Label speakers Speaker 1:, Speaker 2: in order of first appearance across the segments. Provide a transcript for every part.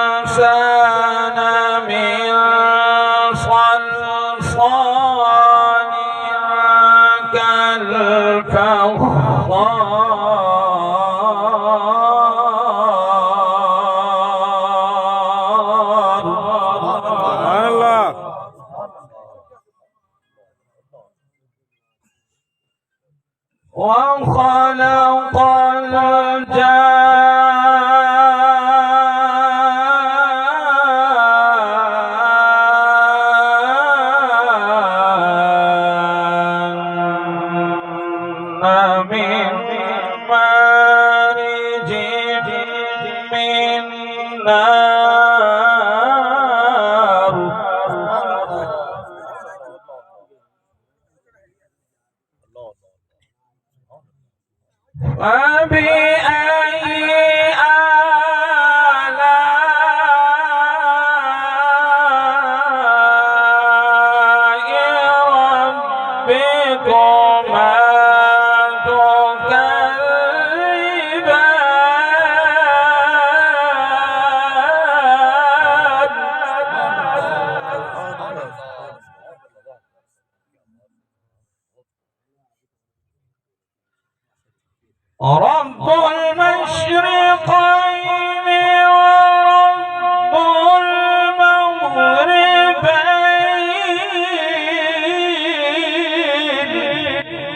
Speaker 1: الإنسان من صلصال كالفخار وخلق الجان من مارج من نار فبأي آلاء ربكما رب المشرقين ورب المغربين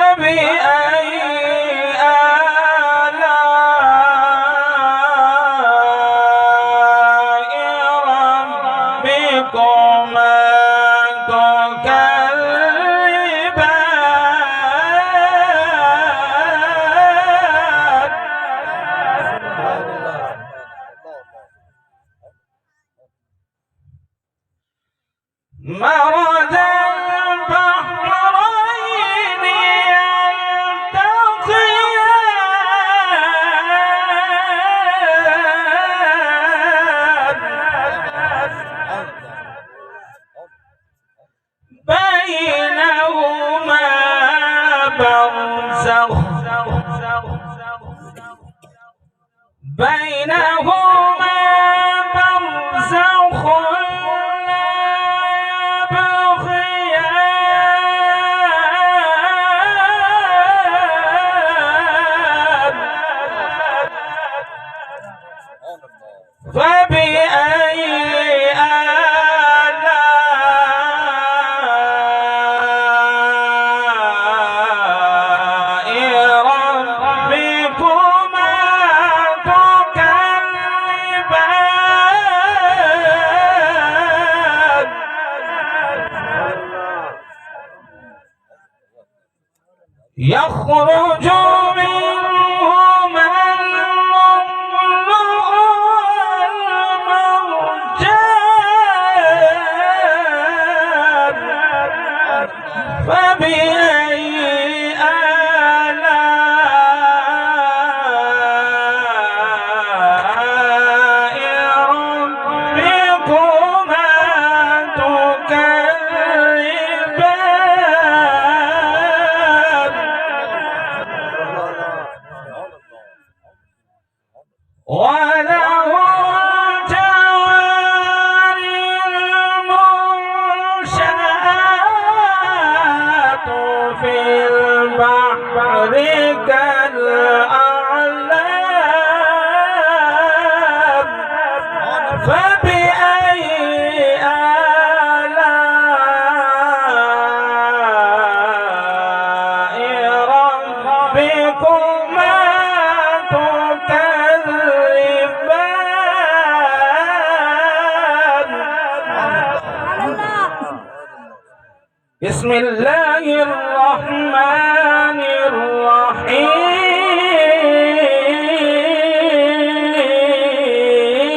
Speaker 1: فبأي آلاء ربكما مرج البحرين يلتقيان بينهما برزخ فبأي آلاء ربكما تكذبان يخرج منهما فبأي آلاء ربكما تكذبان وله الجوار المنشآت في البحر كالأعلام فبأي آلاء ربكما تكذبان بسم الله الرحمن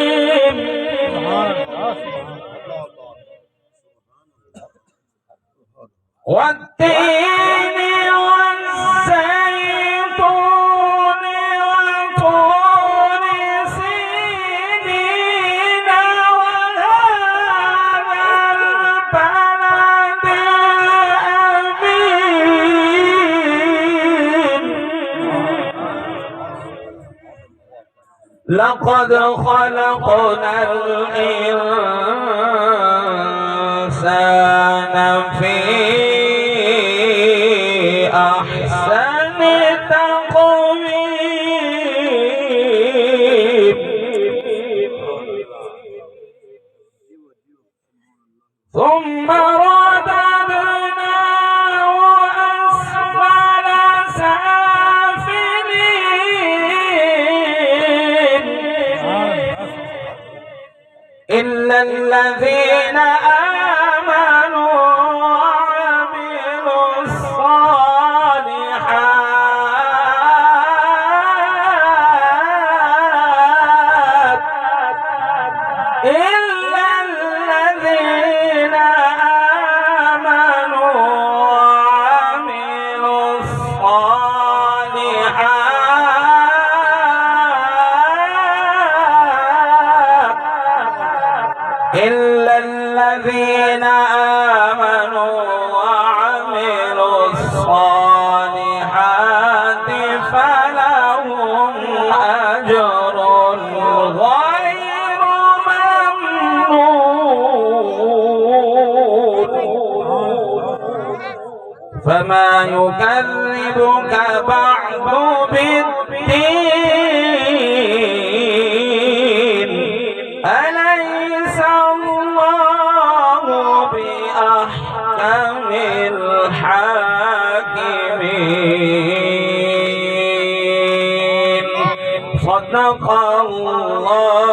Speaker 1: الرحيم والتين والزيتون وطور سينين وهذا البلد الأمين لقد خلقنا الإنسان في أحسن تقويم ثم رددناه أسفل سافلين إلا الذين آمنوا وعملوا الصالحات إلا الذين آمنوا وعملوا الصالحات إلا الذين آمنوا وعملوا الصالحات فلهم أجر غير ممنون فما يكذبك بعد بالدين أليس الله بأحكم الحاكمين صدق الله